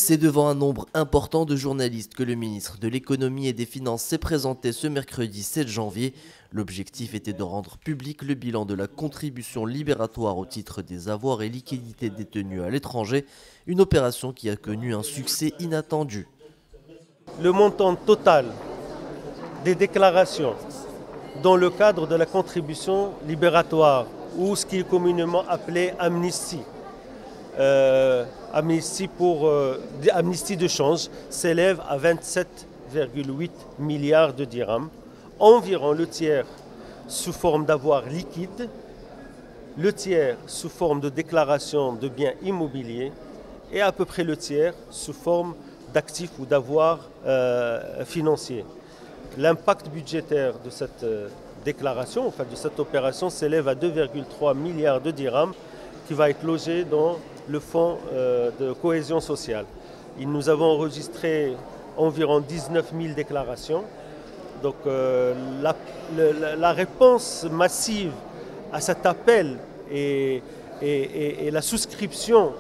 C'est devant un nombre important de journalistes que le ministre de l'Économie et des Finances s'est présenté ce mercredi 7 janvier. L'objectif était de rendre public le bilan de la contribution libératoire au titre des avoirs et liquidités détenus à l'étranger, une opération qui a connu un succès inattendu. Le montant total des déclarations dans le cadre de la contribution libératoire, ou ce qui est communément appelé amnistie, amnistie de change, s'élève à 27,8 milliards de dirhams, environ le tiers sous forme d'avoirs liquides, le tiers sous forme de déclaration de biens immobiliers et à peu près le tiers sous forme d'actifs ou d'avoirs financiers. L'impact budgétaire de cette déclaration, enfin de cette opération, s'élève à 2,3 milliards de dirhams qui va être logé dans le fonds de cohésion sociale. Nous avons enregistré environ 19 000 déclarations. Donc la réponse massive à cet appel et la souscription,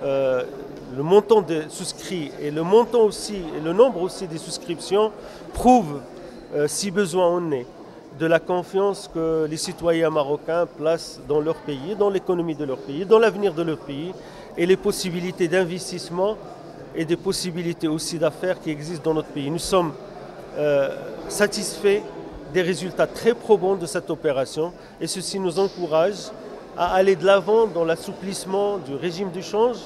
le montant de souscrits et le montant aussi et le nombre aussi des souscriptions prouvent, si besoin en est, de la confiance que les citoyens marocains placent dans leur pays, dans l'économie de leur pays, dans l'avenir de leur pays et les possibilités d'investissement et des possibilités aussi d'affaires qui existent dans notre pays. Nous sommes satisfaits des résultats très probants de cette opération et ceci nous encourage à aller de l'avant dans l'assouplissement du régime de change,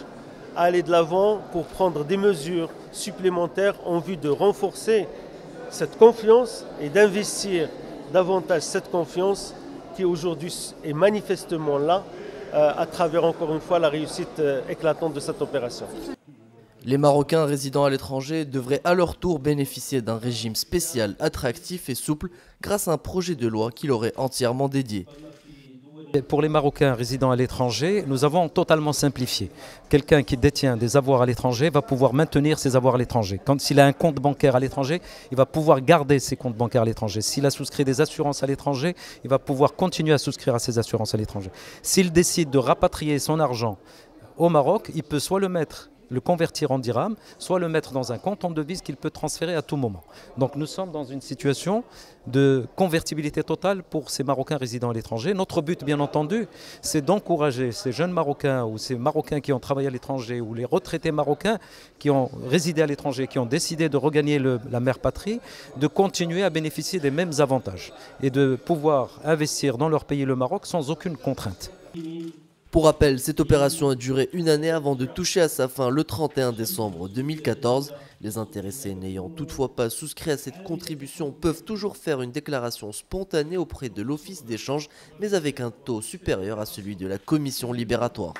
à aller de l'avant pour prendre des mesures supplémentaires en vue de renforcer cette confiance et d'investir davantage cette confiance qui aujourd'hui est manifestement là à travers encore une fois la réussite éclatante de cette opération. Les Marocains résidant à l'étranger devraient à leur tour bénéficier d'un régime spécial, attractif et souple grâce à un projet de loi qui leur est entièrement dédié. Pour les Marocains résidant à l'étranger, nous avons totalement simplifié. Quelqu'un qui détient des avoirs à l'étranger va pouvoir maintenir ses avoirs à l'étranger. Quand s'il a un compte bancaire à l'étranger, il va pouvoir garder ses comptes bancaires à l'étranger. S'il a souscrit des assurances à l'étranger, il va pouvoir continuer à souscrire à ses assurances à l'étranger. S'il décide de rapatrier son argent au Maroc, il peut soit le convertir en dirhams, soit le mettre dans un compte en devise qu'il peut transférer à tout moment. Donc nous sommes dans une situation de convertibilité totale pour ces Marocains résidant à l'étranger. Notre but, bien entendu, c'est d'encourager ces jeunes Marocains ou ces Marocains qui ont travaillé à l'étranger ou les retraités marocains qui ont résidé à l'étranger, qui ont décidé de regagner la mère patrie, de continuer à bénéficier des mêmes avantages et de pouvoir investir dans leur pays, le Maroc, sans aucune contrainte. Pour rappel, cette opération a duré une année avant de toucher à sa fin le 31 décembre 2014. Les intéressés n'ayant toutefois pas souscrit à cette contribution peuvent toujours faire une déclaration spontanée auprès de l'Office d'échange, mais avec un taux supérieur à celui de la commission libératoire.